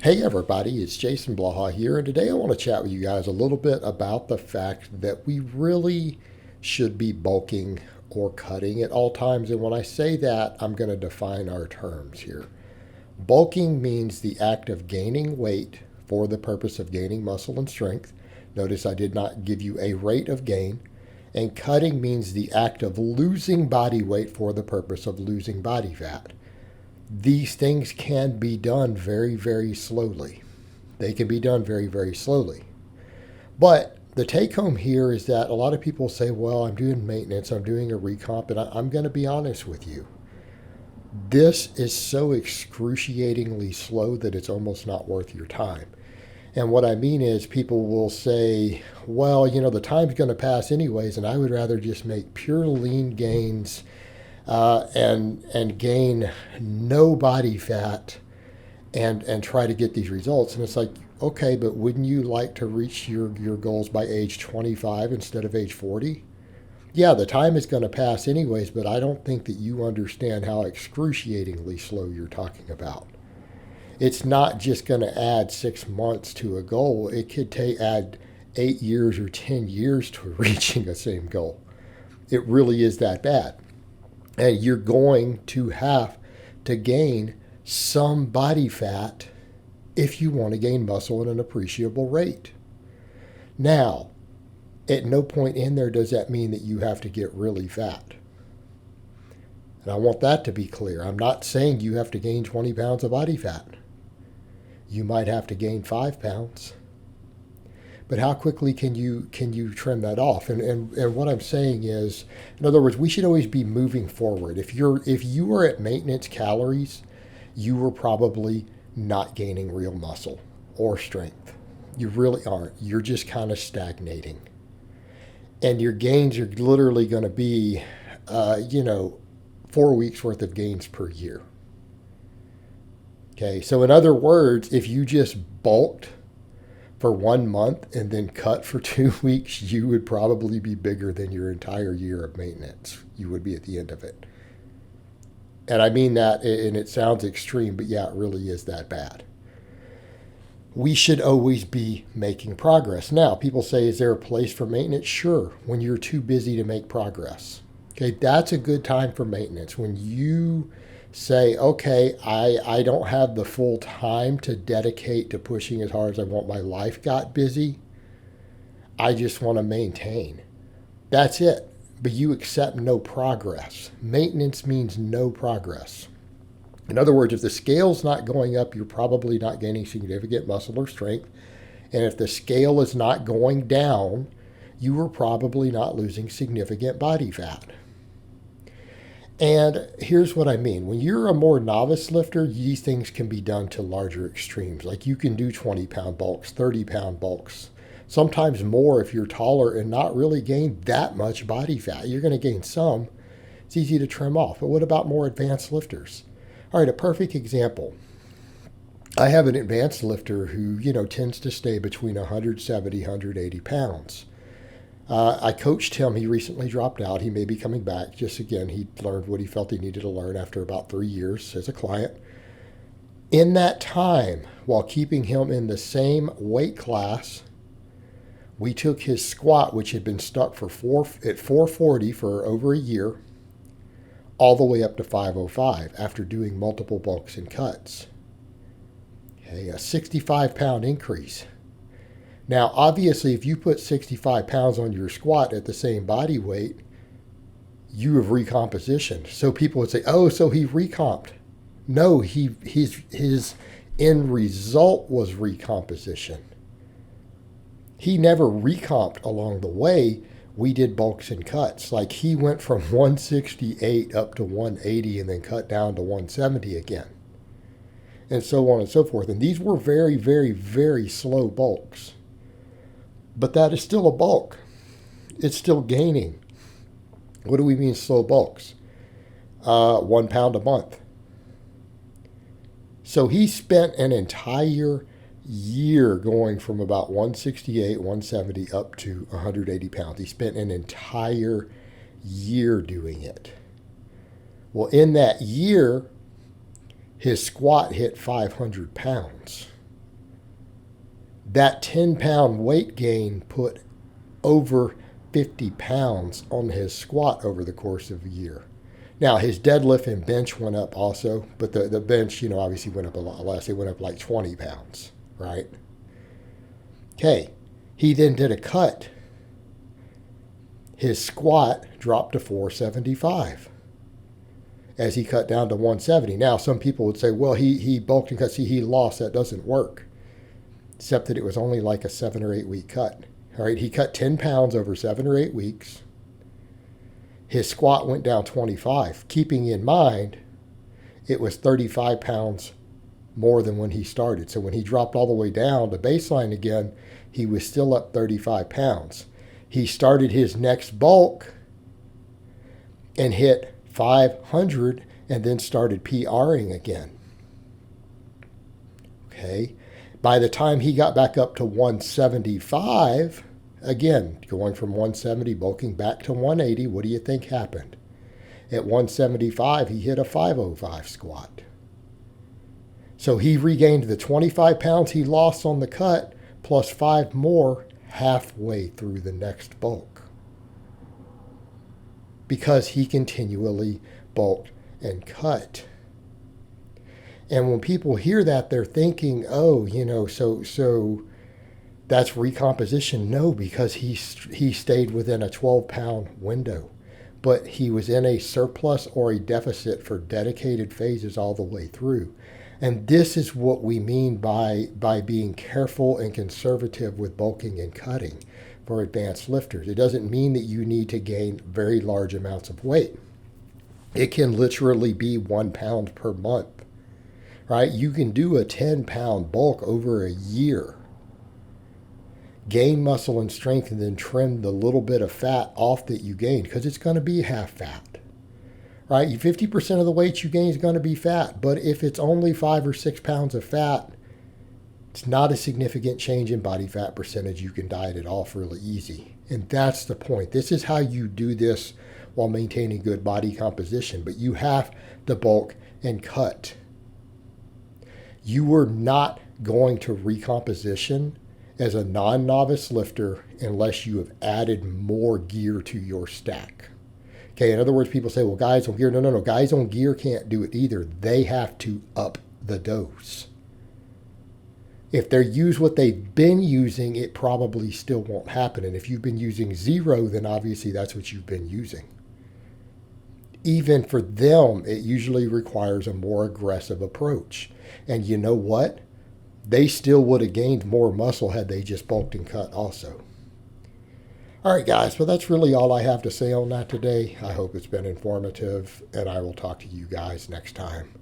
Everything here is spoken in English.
Hey everybody, it's Jason Blaha here, and today I want to chat with you guys a little bit about the fact that we really should be bulking or cutting at all times. And when I say that, I'm going to define our terms here. Bulking means the act of gaining weight for the purpose of gaining muscle and strength. Notice I did not give you a rate of gain. And cutting means the act of losing body weight for the purpose of losing body fat. These things can be done very, very slowly. They can be done very, very slowly. But the take home here is that a lot of people say, well, I'm doing maintenance, I'm doing a recomp, and I'm going to be honest with you. This is so excruciatingly slow that it's almost not worth your time. And what I mean is, people will say, well, the time's going to pass anyways, and I would rather just make pure lean gains and gain no body fat and try to get these results. And it's like, okay, but wouldn't you like to reach your goals by age 25 instead of age 40? Yeah, the time is going to pass anyways, but I don't think that you understand how excruciatingly slow you're talking about. It's not just going to add 6 months to a goal. It could add 8 years or 10 years to reaching the same goal. It really is that bad. And you're going to have to gain some body fat if you want to gain muscle at an appreciable rate. Now, at no point in there does that mean that you have to get really fat. And I want that to be clear. I'm not saying you have to gain 20 pounds of body fat. You might have to gain 5 pounds. But how quickly can you trim that off? And what I'm saying is, in other words, we should always be moving forward. If you are at maintenance calories, you are probably not gaining real muscle or strength. You really aren't. You're just kind of stagnating. And your gains are literally going to be, 4 weeks worth of gains per year. Okay, so in other words, if you just bulked for 1 month and then cut for 2 weeks, you would probably be bigger than your entire year of maintenance. You would be at the end of it. And I mean that, and it sounds extreme, but yeah, it really is that bad. We should always be making progress. Now, people say, is there a place for maintenance? Sure, when you're too busy to make progress. Okay, that's a good time for maintenance. When you say, okay, I don't have the full time to dedicate to pushing as hard as I want. My life got busy. I just want to maintain. That's it. But you accept no progress. Maintenance means no progress. In other words, if the scale's not going up, you're probably not gaining significant muscle or strength. And if the scale is not going down, you are probably not losing significant body fat. And here's what I mean. When you're a more novice lifter, these things can be done to larger extremes. Like you can do 20-pound bulks, 30-pound bulks, sometimes more if you're taller and not really gain that much body fat. You're going to gain some. It's easy to trim off. But what about more advanced lifters? All right, a perfect example. I have an advanced lifter who, tends to stay between 170, 180 pounds. I coached him. He recently dropped out. He may be coming back. Just again, he learned what he felt he needed to learn after about 3 years as a client. In that time, while keeping him in the same weight class, we took his squat, which had been stuck at 440 for over a year, all the way up to 505 after doing multiple bulks and cuts. Okay, a 65-pound increase. Now, obviously, if you put 65 pounds on your squat at the same body weight, you have recompositioned. So people would say, oh, so he recomped. No, his end result was recomposition. He never recomped along the way. We did bulks and cuts. Like he went from 168 up to 180 and then cut down to 170 again. And so on and so forth. And these were very, very, very slow bulks. But that is still a bulk. It's still gaining. What do we mean slow bulks? 1 pound a month. So he spent an entire year going from about 168, 170 up to 180 pounds. He spent an entire year doing it. Well, in that year, his squat hit 500 pounds. That 10-pound weight gain put over 50 pounds on his squat over the course of a year. Now, his deadlift and bench went up also, but the bench, obviously went up a lot less. It went up like 20 pounds, right? Okay, he then did a cut. His squat dropped to 475 as he cut down to 170. Now, some people would say, well, he bulked and cut. See, he lost. That doesn't work, except that it was only like a 7 or 8 week cut. All right, he cut 10 pounds over 7 or 8 weeks. His squat went down 25, keeping in mind it was 35 pounds more than when he started. So when he dropped all the way down to baseline again, he was still up 35 pounds. He started his next bulk and hit 500 and then started PRing again. Okay. By the time he got back up to 175, again, going from 170, bulking back to 180, what do you think happened? At 175, he hit a 505 squat. So he regained the 25 pounds he lost on the cut plus 5 more halfway through the next bulk, because he continually bulked and cut. And when people hear that, they're thinking, oh, so that's recomposition. No, because he stayed within a 12-pound window, but he was in a surplus or a deficit for dedicated phases all the way through. And this is what we mean by being careful and conservative with bulking and cutting for advanced lifters. It doesn't mean that you need to gain very large amounts of weight. It can literally be 1 pound per month, right? You can do a 10-pound bulk over a year, gain muscle and strength, and then trim the little bit of fat off that you gained, because it's going to be half fat. Right? 50% of the weight you gain is going to be fat, but if it's only 5 or 6 pounds of fat, it's not a significant change in body fat percentage. You can diet it off really easy. And that's the point. This is how you do this while maintaining good body composition, but you have to bulk and cut. You are not going to recomposition as a non-novice lifter unless you have added more gear to your stack. Okay, in other words, people say, well, guys on gear. No. Guys on gear can't do it either. They have to up the dose. If they use what they've been using, it probably still won't happen. And if you've been using 0, then obviously that's what you've been using. Even for them, it usually requires a more aggressive approach. And you know what? They still would have gained more muscle had they just bulked and cut also. All right, guys, well, that's really all I have to say on that today. I hope it's been informative, and I will talk to you guys next time.